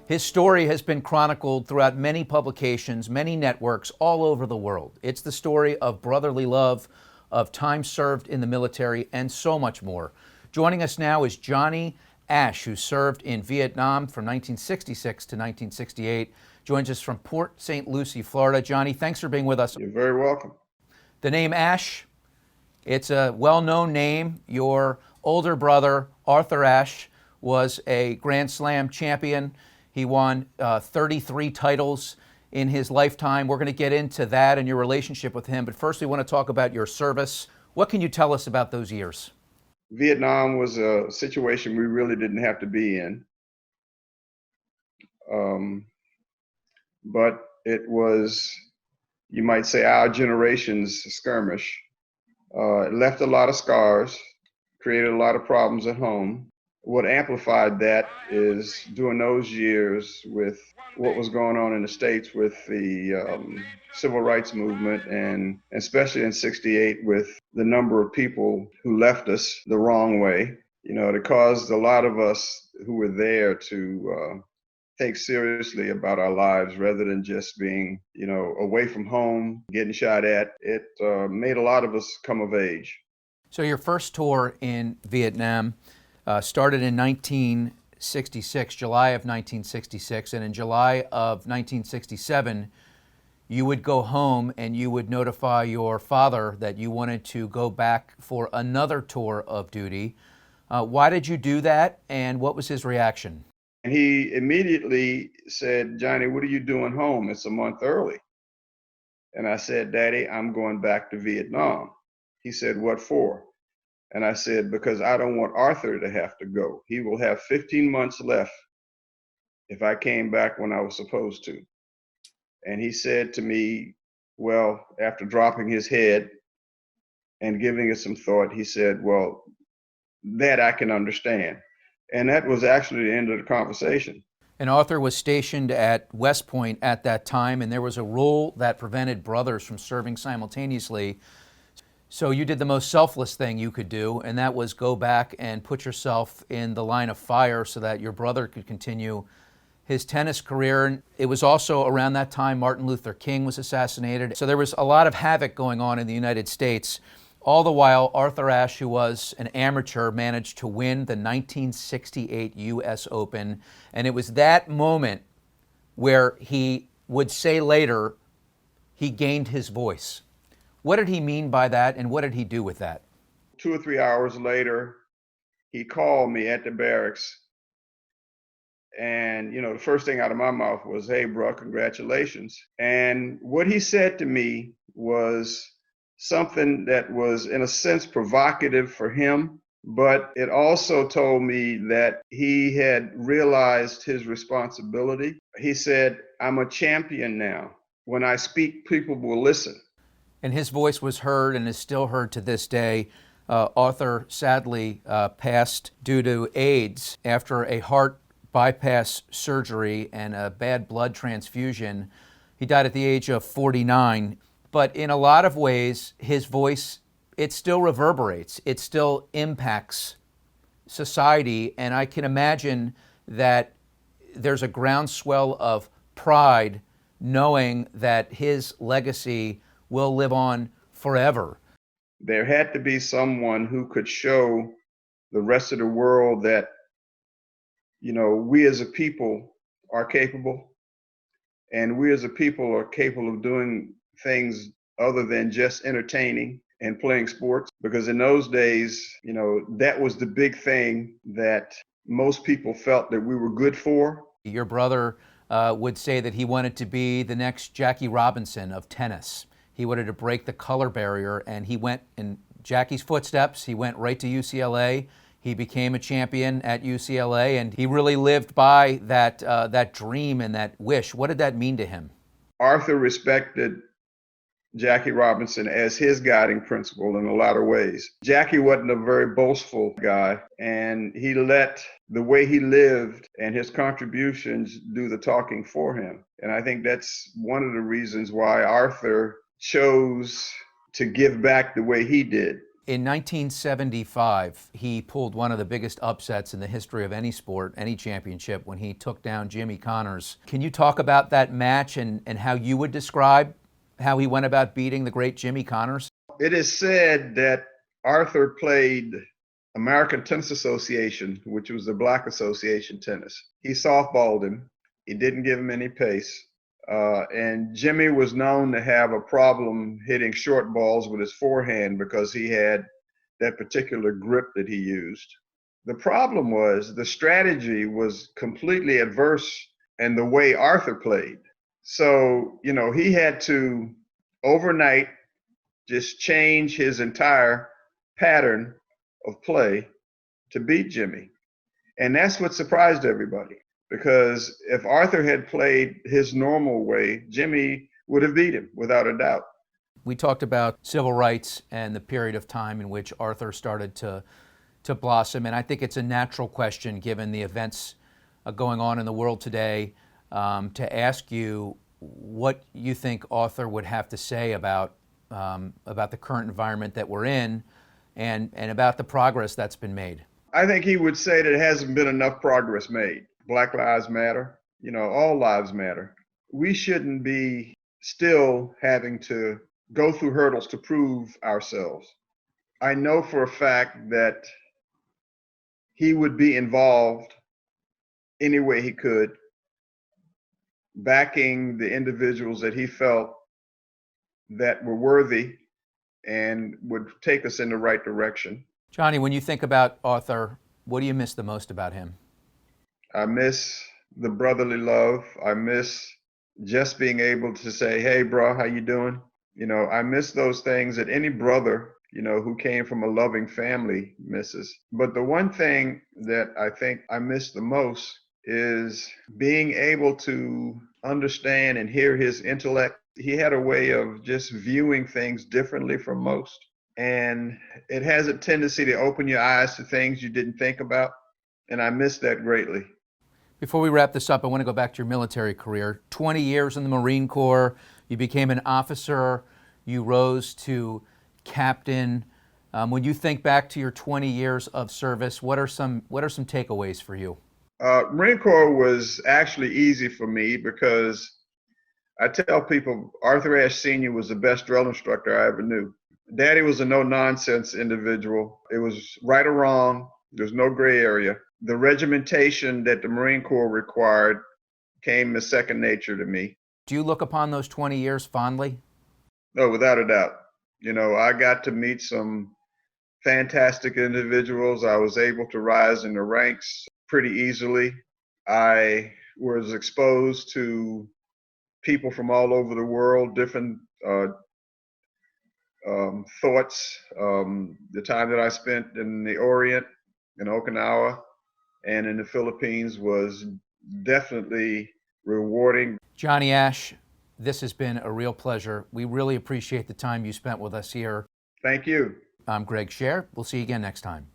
His story has been chronicled throughout many publications, many networks all over the world. It's the story of brotherly love, of time served in the military, and so much more. Joining us now is Johnnie Ashe, who served in Vietnam from 1966 to 1968. Joins us from Port St. Lucie, Florida. Johnnie, thanks for being with us. You're very welcome. The name Ashe, it's a well-known name. Your older brother, Arthur Ashe, was a Grand Slam champion. He won 33 titles in his lifetime. We're going to get into that and your relationship with him. But first, we want to talk about your service. What can you tell us about those years? Vietnam was a situation we really didn't have to be in. But it was, you might say, our generation's skirmish. It left a lot of scars, created a lot of problems at home. What amplified that is during those years with what was going on in the States with the civil rights movement, and especially in '68 with the number of people who left us the wrong way. You know, it caused a lot of us who were there to take seriously about our lives rather than just being, you know, away from home, getting shot at. It made a lot of us come of age. So your first tour in Vietnam started in 1966, July of 1966, and in July of 1967, you would go home and you would notify your father that you wanted to go back for another tour of duty. Why did you do that, and what was his reaction? And he immediately said, "Johnny, what are you doing home? It's a month early." And I said, "Daddy, I'm going back to Vietnam." He said, "What for?" And I said, "Because I don't want Arthur to have to go. He will have 15 months left if I came back when I was supposed to." And he said to me, well, after dropping his head and giving it some thought, he said, "Well, that I can understand." And that was actually the end of the conversation. And Arthur was stationed at West Point at that time, and there was a rule that prevented brothers from serving simultaneously. So you did the most selfless thing you could do, and that was go back and put yourself in the line of fire so that your brother could continue his tennis career. It was also around that time Martin Luther King was assassinated. So there was a lot of havoc going on in the United States. All the while, Arthur Ashe, who was an amateur, managed to win the 1968 U.S. Open. And it was that moment where he would say later he gained his voice. What did he mean by that, and what did he do with that? 2 or 3 hours later, he called me at the barracks. And, you know, the first thing out of my mouth was, "Hey, bro, congratulations." And what he said to me was something that was, in a sense, provocative for him, but it also told me that he had realized his responsibility. He said, "I'm a champion now. When I speak, people will listen." And his voice was heard and is still heard to this day. Arthur sadly passed due to AIDS after a heart bypass surgery and a bad blood transfusion. He died at the age of 49. But in a lot of ways, his voice, it still reverberates. It still impacts society. And I can imagine that there's a groundswell of pride knowing that his legacy will live on forever. There had to be someone who could show the rest of the world that, you know, we as a people are capable, and we as a people are capable of doing things other than just entertaining and playing sports. Because in those days, you know, that was the big thing that most people felt that we were good for. Your brother would say that he wanted to be the next Jackie Robinson of tennis. He wanted to break the color barrier, and he went in Jackie's footsteps. He went right to UCLA. He became a champion at UCLA, and he really lived by that dream and that wish. What did that mean to him? Arthur respected Jackie Robinson as his guiding principle in a lot of ways. Jackie wasn't a very boastful guy, and he let the way he lived and his contributions do the talking for him. And I think that's one of the reasons why Arthur chose to give back the way he did. In 1975, he pulled one of the biggest upsets in the history of any sport, any championship, when he took down Jimmy Connors. Can you talk about that match and how you would describe how he went about beating the great Jimmy Connors? It is said that Arthur played American Tennis Association, which was the black association tennis. He softballed him. He didn't give him any pace. And Jimmy was known to have a problem hitting short balls with his forehand because he had that particular grip that he used. The problem was the strategy was completely adverse in the way Arthur played. So, he had to overnight just change his entire pattern of play to beat Jimmy. And that's what surprised everybody, because if Arthur had played his normal way, Jimmy would have beat him without a doubt. We talked about civil rights and the period of time in which Arthur started to blossom, and I think it's a natural question, given the events going on in the world today, to ask you what you think Arthur would have to say about the current environment that we're in and about the progress that's been made. I think he would say that it hasn't been enough progress made. Black lives matter. All lives matter. We shouldn't be still having to go through hurdles to prove ourselves. I know for a fact that he would be involved any way he could, backing the individuals that he felt that were worthy and would take us in the right direction. Johnnie, when you think about Arthur, what do you miss the most about him? I miss the brotherly love. I miss just being able to say, "Hey, bro, how you doing?" I miss those things that any brother, who came from a loving family misses. But the one thing that I think I miss the most is being able to understand and hear his intellect. He had a way of just viewing things differently from most. And it has a tendency to open your eyes to things you didn't think about. And I miss that greatly. Before we wrap this up, I want to go back to your military career. 20 years in the Marine Corps, you became an officer, you rose to captain. When you think back to your 20 years of service, what are some takeaways for you? Marine Corps was actually easy for me because I tell people Arthur Ashe Sr. was the best drill instructor I ever knew. Daddy was a no-nonsense individual. It was right or wrong. There's no gray area. The regimentation that the Marine Corps required came as second nature to me. Do you look upon those 20 years fondly? No, without a doubt. I got to meet some fantastic individuals. I was able to rise in the ranks pretty easily. I was exposed to people from all over the world, different thoughts. The time that I spent in the Orient, in Okinawa, and in the Philippines was definitely rewarding. Johnnie Ashe, this has been a real pleasure. We really appreciate the time you spent with us here. Thank you. I'm Greg Scher. We'll see you again next time.